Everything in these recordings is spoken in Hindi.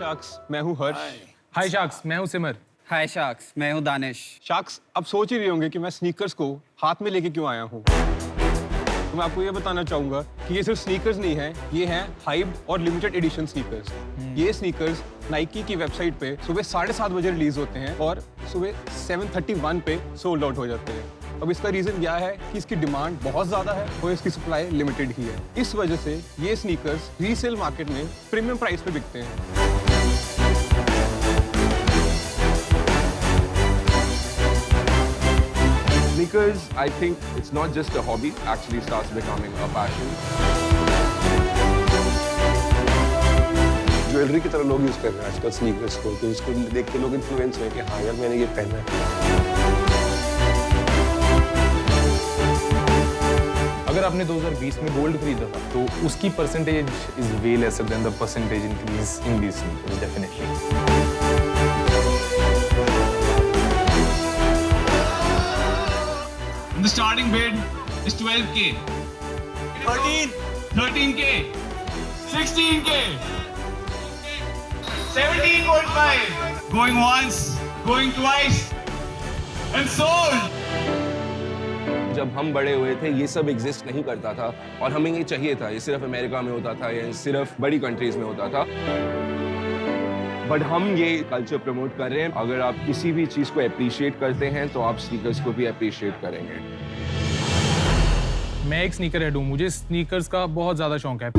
शार्क्स, मैं हूँ हर्ष। हाय शार्क्स, मैं हूँ सिमर। हाय शार्क्स, मैं हूँ दानिश। शार्क्स, अब सोच ही रहे होंगे कि मैं स्नीकर्स को हाथ में लेके क्यों आया हूँ। तो मैं आपको ये बताना चाहूंगा कि ये सिर्फ स्नीकर्स नहीं है, ये हैं हाइब और लिमिटेड एडिशन स्नीकर्स। ये स्नीकर्स नाइकी की वेबसाइट पे सुबह 7:30 बजे रिलीज होते हैं और सुबह 7:31 पे सोल्ड आउट हो जाते हैं। अब इसका रीजन यह है कि इसकी डिमांड बहुत ज्यादा है और इसकी सप्लाई लिमिटेड ही है। इस वजह से ये स्नीकर्स रीसेल मार्केट में प्रीमियम प्राइस पे बिकते हैं। Sneakers, I think it's not just a hobby, actually starts becoming a passion. Jewellery की तरह लोग यूज कर रहे हैं आजकल स्नीकर्स को, तो इसको देख के लोग इन्फ्लुएंस हुए कि हाँ यार मैंने ये पहना है। अगर आपने 2020 में गोल्ड खरीदा था तो उसकी percentage is way lesser than the percentage increase in these sneakers definitely. The starting bid is 12K. 13K. 16K. 17.5. Going once, going twice, and sold. जब हम बड़े हुए थे ये सब एग्जिस्ट नहीं करता था और हमें ये चाहिए था। ये सिर्फ अमेरिका में होता था या सिर्फ बड़ी कंट्रीज में होता था। बट हम ये कल्चर प्रमोट कर रहे हैं। अगर आप किसी भी चीज को अप्रिशिएट करते हैं तो आप स्नीकर्स को भी अप्रिशिएट करेंगे। मैं एक स्नीकर हेड हूँ, मुझे स्नीकर्स का बहुत ज़्यादा शौक है।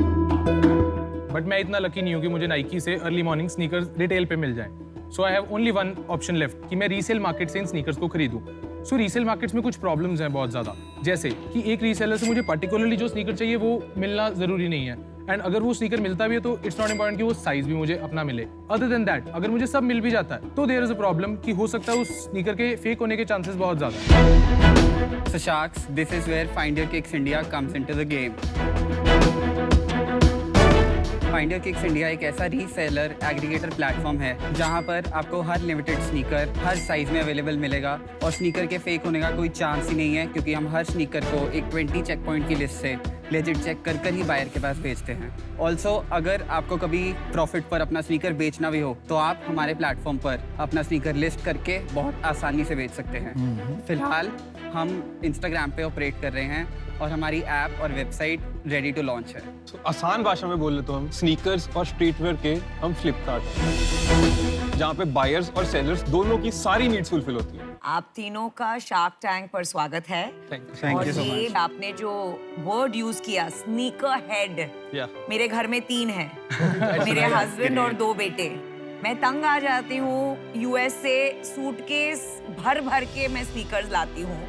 बट मैं इतना लकी नहीं हूँ कि मुझे नाइकी से अर्ली मॉर्निंग स्नीकर्स रिटेल पे मिल जाएं। So I have only one option left कि मैं रीसेल मार्केट से इन स्नीकर्स को खरीदूं। सो रीसेल मार्केट्स में कुछ प्रॉब्लम्स हैं बहुत ज़्यादा, जैसे कि एक रीसेलर से मुझे पर्टिकुलरली जो स्नीकर चाहिए वो मिलना ज़रूरी नहीं है। एंड अगर वो स्नीकर मिलता भी है तो इट्स नॉट इम्पॉर्टेंट कि वो साइज भी मुझे अपना मिले। अदर देन दैट, अगर मुझे सब मिल भी जाता है तो देयर इज अ प्रॉब्लम कि हो सकता है उस स्नीकर के फेक होने के चांसेस बहुत ज़्यादा हैं। So Sharks, this is where Find Your Kicks India comes into the game. Find Your Kicks India एक ऐसा रीसेलर एग्रीगेटर प्लेटफॉर्म है जहां पर आपको हर लिमिटेड स्नीकर हर साइज में अवेलेबल मिलेगा और स्नीकर के फेक होने का कोई चांस ही नहीं है, क्योंकि हम हर स्नीकर को एक 20 चेक पॉइंट की लिस्ट से लेजिट चेक कर कर ही बायर के पास भेजते हैं। ऑल्सो अगर आपको कभी प्रॉफिट पर अपना स्नीकर बेचना भी हो तो आप हमारे प्लेटफॉर्म पर अपना स्नीकर लिस्ट करके बहुत आसानी से बेच सकते हैं। फिलहाल हम इंस्टाग्राम पे ऑपरेट कर रहे हैं और हमारी ऐप और वेबसाइट रेडी टू लॉन्च है। तो आसान भाषा में बोले तो हम स्नीकर्स और स्ट्रीटवेयर के हम फ्लिपकार्ट हैं, जहाँ पे बायर्स और सेलर्स दोनों की सारी नीड्स फुलफिल होती है। आप तीनों का शार्क टैंक पर स्वागत है। Thank और ये आपने जो वर्ड यूज किया स्नीकर हेड, मेरे घर में 3 हैं। मेरे हस्बैंड और 2 बेटे। मैं तंग आ जाती हूँ, यूएस से सूटकेस भर भर के मैं स्नीकर्स लाती हूँ,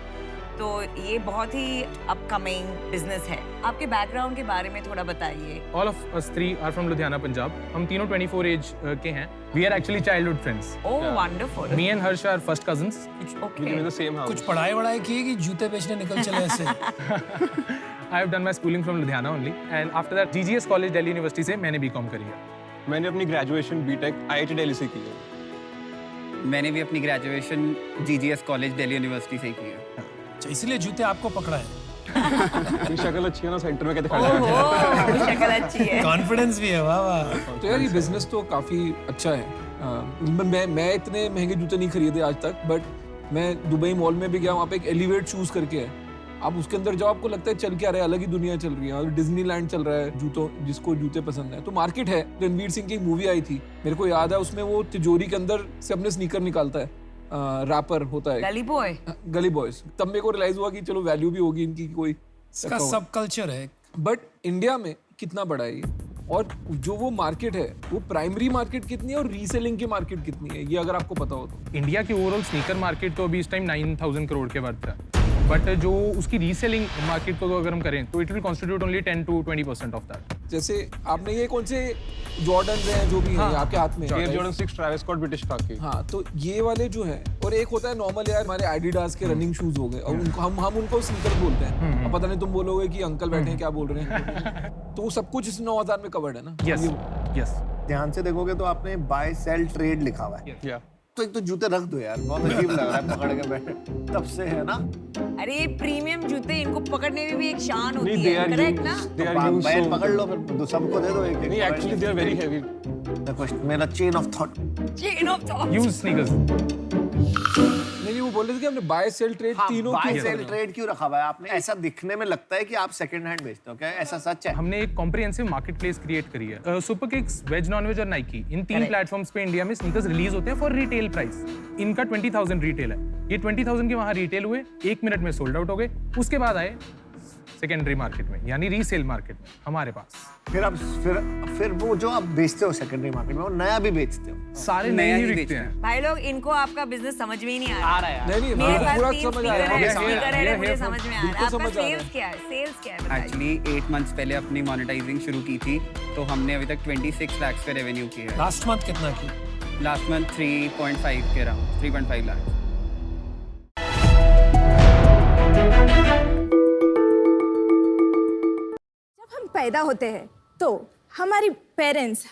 तो ये बहुत ही अपकमिंग बिजनेस है। आपके बैकग्राउंड के बारे में थोड़ा बताइए। All of us three are from Ludhiana, Punjab. हम तीनों 24 एज के हैं। We are actually childhood friends. Oh wonderful. Me and Harsh are first cousins. कुछ पढ़ाई वढ़ाई की कि जूते बेचने निकल चले ऐसे? I have done my schooling from Ludhiana only, and after that GGS College Delhi University से मैंने B.Com करी है। मैंने अपनी ग्रेजुएशन बीटेक IIT दिल्ली से की है। मैंने भी अपनी graduation GGS college Delhi university से की है। इसलिए जूते आपको पकड़ा है। ये शक्ल अच्छी है ना, सेंटर में कैसे खड़ा है। ओहो, शक्ल अच्छी है। कॉन्फिडेंस भी है, वाह वाह। तो यार ये बिजनेस तो काफ़ी अच्छा है। मैं इतने महंगे जूते नहीं खरीदे आज तक, बट मैं दुबई मॉल में भी गया, वहाँ पे एक एलिवेट शूज करके है। आप उसके अंदर जाओ, आपको लगता है चल क्या रहा है, अलग ही दुनिया चल रही है। और डिज्नीलैंड चल रहा है जूतों, जिसको जूते पसंद है। तो मार्केट है। रणवीर सिंह की एक मूवी आई थी, मेरे को याद है, उसमें वो तिजोरी के अंदर से अपने स्नीकर निकालता है, रैपर होता है, गली बॉय। गली बॉयज। तब मेरे को रियलाइज हुआ कि चलो वैल्यू भी होगी इनकी, कोई इसका सब कल्चर है। बट इंडिया में कितना बड़ा है ये, और जो वो मार्केट है वो प्राइमरी मार्केट कितनी है और रीसेलिंग की मार्केट कितनी है, ये अगर आपको पता हो तो। इंडिया की ओवरऑल स्नीकर मार्केट तो अभी इस टाइम 9,000 करोड़ के वर्थ है, बट जो उसकी रीसेलिंग मार्केट को अगर हम करें तो it will constitute only 10 to 20% of that. जैसे आपने ये कौन से जॉर्डन हैं जो भी हैं आपके हाथ में? Air Jordan 6 Travis Scott British khaki. हाँ, तो ये वाले जो हैं, और एक होता है नॉर्मल यार हमारे एडिडास के रनिंग शूज हो गए, और उनको हम उनको स्नीकर बोलते हैं। अब पता नहीं तुम बोलोगे कि अंकल बैठे हैं क्या बोल रहे हैं। तो वो सब कुछ इस 9,000 में कवर्ड है ना? Yes yes. ध्यान से देखोगे तो आपने बाय सेल ट्रेड लिखा हुआ है। तो एक तो जूते रख दो यार, बहुत अजीब लग रहा है पकड़ के बैठे, तब से है ना। अरे ये प्रीमियम जूते, इनको पकड़ने में भी एक शान होती नहीं, है, करेक्ट ना? they are used bat so- पकड़ लो, फिर सबको दे दो एक। नहीं, actually they are very heavy. देखो मेरा chain of thought use sneakers. नहीं वो बोल रहे थे कि हमने बाय सेल ट्रेड तीनों बाय क्यों सेल करना? ट्रेड क्यों रखा हुआ है आपने? ऐसा दिखने में लगता है कि आप सेकंड हैंड बेचते हो, क्या ऐसा सच है? हमने एक कॉम्प्रिहेंसिव मार्केट प्लेस क्रिएट करी है। Super kicks, veg non veg और नाइकी, इन 3 प्लेटफॉर्म्स पे इंडिया में स्नीकर्स रिलीज होते हैं फॉर रिटेल प्राइस। इनका 20,000 रिटेल है, ये 20,000 के वहां रिटेल हुए, 1 मिनट में सोल्ड आउट हो गए। उसके बाद आए सेकेंडरी मार्केट में, यानी रीसेल मार्केट में हमारे पास। फिर वो जो आप बेचते हो सेकेंडरी मार्केट में, वो नया भी बेचते हो? सारे नए ही बिकते हैं। भाई लोग, इनको आपका बिजनेस समझ में ही नहीं आ रहा है। नहीं मेरे पास पूरा 3 समझ आ रहा है। स्पीकर है, मुझे समझ में आ रहा है। बिल्कुल आपका समझ आ रहा है। सेल्स क्या है? सेल्स क्या है बताइए। एक्चुअली 8 मंथ्स पहले अपनी मोनेटाइजिंग शुरू की थी, तो हमने अभी तक 26 लाख पे रेवेन्यू की है। लास्ट मंथ कितना की? लास्ट मंथ 3.5 के अराउंड, 3.5 लाख। जब हम पैदा होते हैं तो हमारी पेरेंट्स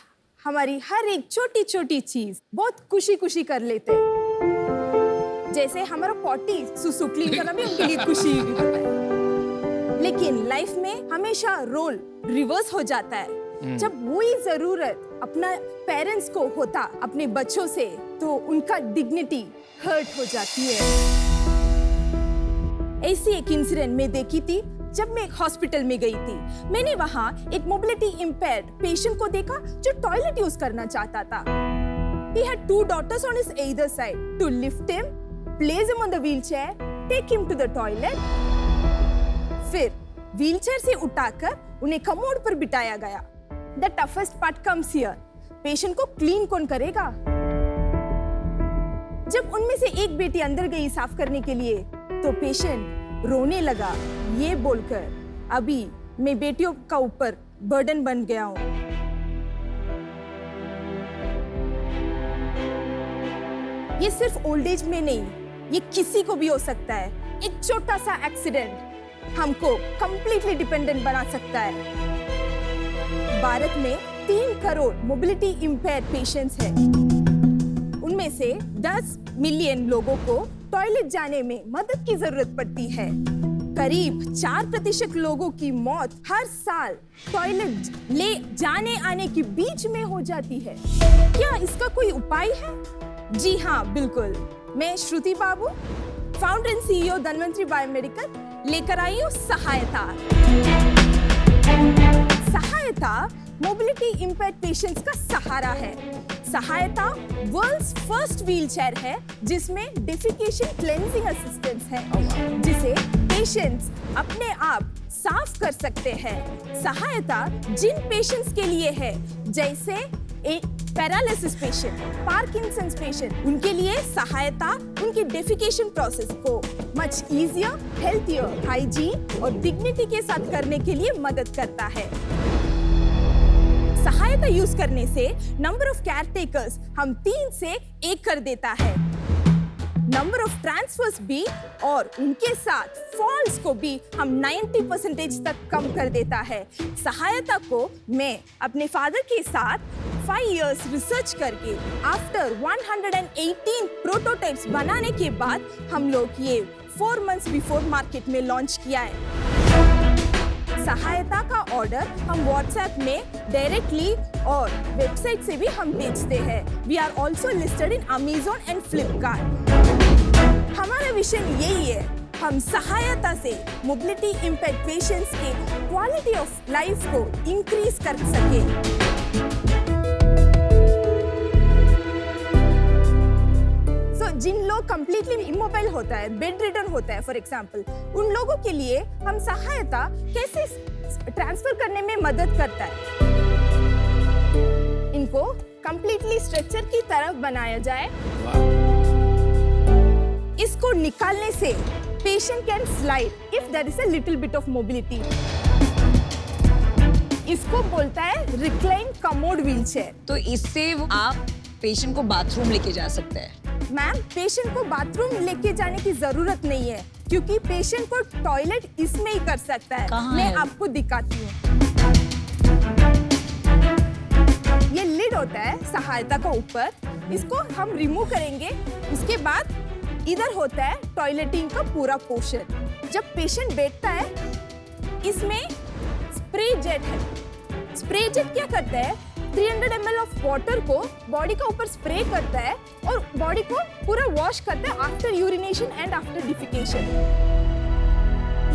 हमारी हर एक छोटी छोटी चीज बहुत खुशी खुशी कर लेते हैं। जैसे हमारा पॉटी सुसु क्लीन करना भी उनके लिए खुशी भी होता है। लेकिन लाइफ में हमेशा रोल रिवर्स हो जाता है। जब वही जरूरत अपना पेरेंट्स को होता अपने बच्चों से, तो उनका डिग्निटी हर्ट हो जाती है। ऐसी एक इंसिडेंट में देखी थी जब मैं एक हॉस्पिटल में गई थी। मैंने वहां एक मोबिलिटी इम्पेयर्ड पेशेंट को देखा जो टॉयलेट यूज करना चाहता था। He had 2 daughters on his either side. To lift him, place him on the wheelchair, take him to the toilet. फिर व्हीलचेयर से उठाकर उन्हें कमोड पर बिठाया गया। The toughest part comes here. Patient को क्लीन कौन करेगा? जब उनमें से एक बेटी अंदर गई साफ करने के लिए, तो पेशेंट रोने लगा, ये बोलकर अभी मैं बेटियों का ऊपर बर्डन बन गया हूं। ये सिर्फ ओल्ड एज में नहीं, ये किसी को भी हो सकता है। एक छोटा सा एक्सीडेंट हमको कंप्लीटली डिपेंडेंट बना सकता है। भारत में 3 करोड़ मोबिलिटी इम्पेयर्ड पेशेंट्स हैं। उनमें से 10 मिलियन लोगों को टॉयलेट जाने में मदद की जरूरत पड़ती है। करीब 4% लोगों की मौत हर साल टॉयलेट ले जाने आने के बीच में हो जाती है। क्या इसका कोई उपाय है? जी हाँ, बिल्कुल। मैं Shruti Babu, founder and CEO Dhanvantari biomedical, लेकर आई हूँ सहायता। सहायता मोबिलिटी इम्पेयर्ड पेशेंट्स का सहारा है। सहायता वर्ल्ड्स फर्स्ट व्हीलचेयर है जिसमें डेफिकेशन क्लेंजिंग असिस्टेंस है, जिसे पेशेंट्स अपने आप साफ कर सकते हैं। सहायता जिन पेशेंट्स के लिए है, जैसे एक पैरालिसिस पेशेंट, पार्किंसंस पेशेंट, उनके लिए सहायता उनकी डेफिकेशन प्रोसेस को मच इजियर, हेल्थियर, हाइजीन और डिग्निटी के साथ करने के लिए मदद करता है। सहायता यूज करने से नंबर ऑफ केयर टेकर्स हम 3 से 1 कर देता है। नंबर ऑफ ट्रांसफर्स भी और उनके साथ फॉल्स को भी हम 90% तक कम कर देता है। सहायता को मैं अपने फादर के साथ 5 इयर्स रिसर्च करके आफ्टर 118 प्रोटोटाइप्स बनाने के बाद हम लोग ये 4 मंथ्स बिफोर मार्केट में लॉन्च किया है। सहायता का ऑर्डर हम व्हाट्सएप में डायरेक्टली और वेबसाइट से भी हम बेचते हैं। We are also listed in Amazon and Flipkart. हमारा विजन यही है, हम सहायता से मोबिलिटी इम्पेयर्ड पेशेंट्स के क्वालिटी ऑफ लाइफ को इंक्रीज कर सके। जिन लोग कंप्लीटली इमोबाइल होता है, बेड रिडन होता है फॉर एग्जांपल, उन लोगों के लिए हम सहायता कैसे ट्रांसफर करने में मदद करता है। इनको कंप्लीटली स्ट्रक्चर की तरफ बनाया जाए। इसको निकालने से patient can slide if there is a little bit of mobility. इसको बोलता है रिक्लाइन कमोड व्हीलचेयर। तो इससे आप पेशेंट को बाथरूम लेके जा सकते हैं। मैम, पेशेंट को बाथरूम लेके जाने की जरूरत नहीं है, क्योंकि पेशेंट को टॉयलेट इसमें ही कर सकता है। मैं आपको दिखाती हूँ। ये लिड होता है सहायता का ऊपर, इसको हम रिमूव करेंगे। उसके बाद इधर होता है टॉयलेटिंग का पूरा पोर्शन। जब पेशेंट बैठता है, इसमें स्प्रे जेट है। स्प्रे जेट क्या करता है, 300 ml ऑफ वाटर को बॉडी के ऊपर स्प्रे करता है और बॉडी को पूरा वॉश करता है after urination and after defecation.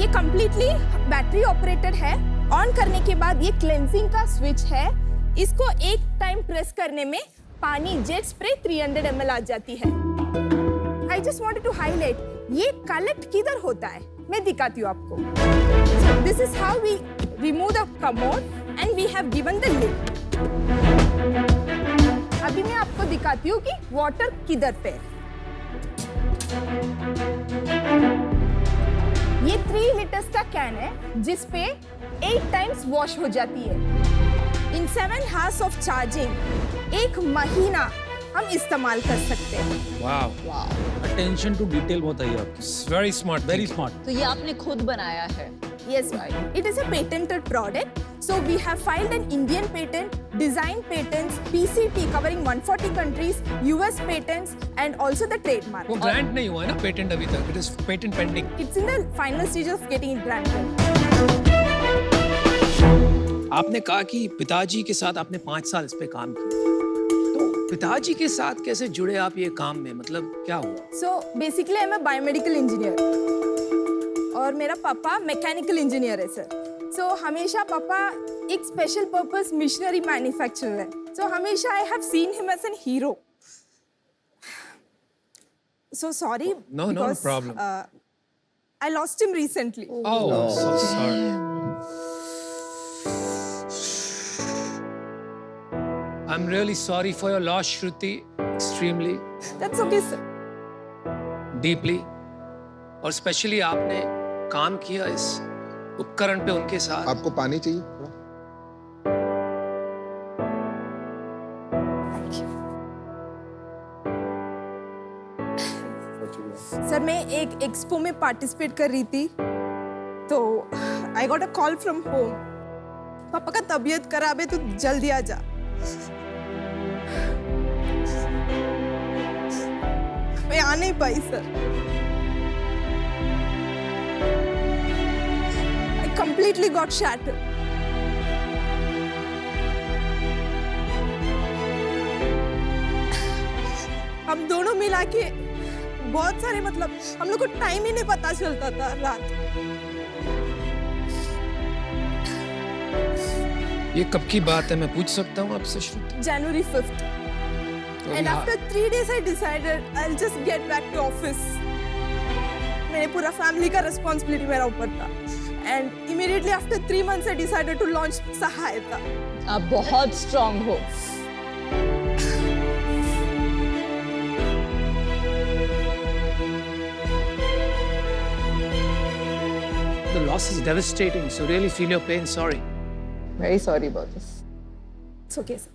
ये कंप्लीटली बैटरी ऑपरेटेड है। ऑन करने के बाद ये क्लेंजिंग का स्विच है। इसको एक टाइम प्रेस करने में पानी जेट स्प्रे 300 ml आ जाती है। I just wanted to highlight ये कलेक्ट किधर होता है, मैं दिखाती हूँ आपको। This is how we remove the commode and we have given the lid. अभी मैं आपको दिखाती हूँ कि वाटर किधर पे है। ये 3 लीटर्स का कैन है जिसपे 8 टाइम्स वॉश हो जाती है। इन 7 hours ऑफ चार्जिंग 1 महीना हम इस्तेमाल कर सकते हैं। वाह, अटेंशन टू डिटेल बहुत है आपकी। Very smart, very smart. तो ये आपने खुद बनाया है? Yes, it is a patented product. So we have filed an Indian patent, design patents, PCT covering 140 countries, US patents, and also the trademark. वो ग्रांट नहीं हुआ है ना पेटेंट अभी तक। It is patent pending. It's in the final stage of getting it granted. आपने कहा कि पिताजी के साथ आपने 5 साल इस पे काम किया, तो पिताजी के साथ कैसे जुड़े आप ये काम में, मतलब क्या हुआ? So basically I'm a biomedical engineer और मेरा पापा मैकेनिकल इंजीनियर है सर। So हमेशा पापा एक स्पेशल पर्पस मिशनरी मैन्युफैक्चरर है। So हमेशा I have seen him as a hero. So sorry. No problem. I lost him recently. Oh, so sorry. I'm really sorry for your loss, Shruti. Extremely. That's okay, sir. Deeply. और स्पेशली आपने काम किया इस उपकरण पे उनके साथ। आपको पानी चाहिए? सर मैं एक एक्सपो में पार्टिसिपेट कर रही थी, तो I got a call from home, पापा का तबीयत खराब है, तू जल्दी आ जा। मैं आ नहीं पाई sir. I completely got shattered. हम दोनों मिला के बहुत सारे, मतलब हम लोग को टाइम ही नहीं पता चलता था रात। ये कब की बात है, मैं पूछ सकता हूँ आपसे श्रुति? January 5th. And after 3 days I decided I'll just get back to office. मेरे पूरा फैमिली का रिस्पॉन्सिबिलिटी मेरा ऊपर था। And immediately after 3 months I decided to launch सहायता। आप बहुत स्ट्रांग हो। The loss is devastating, so really feel your pain. Sorry. Very sorry about this. It's okay, sir.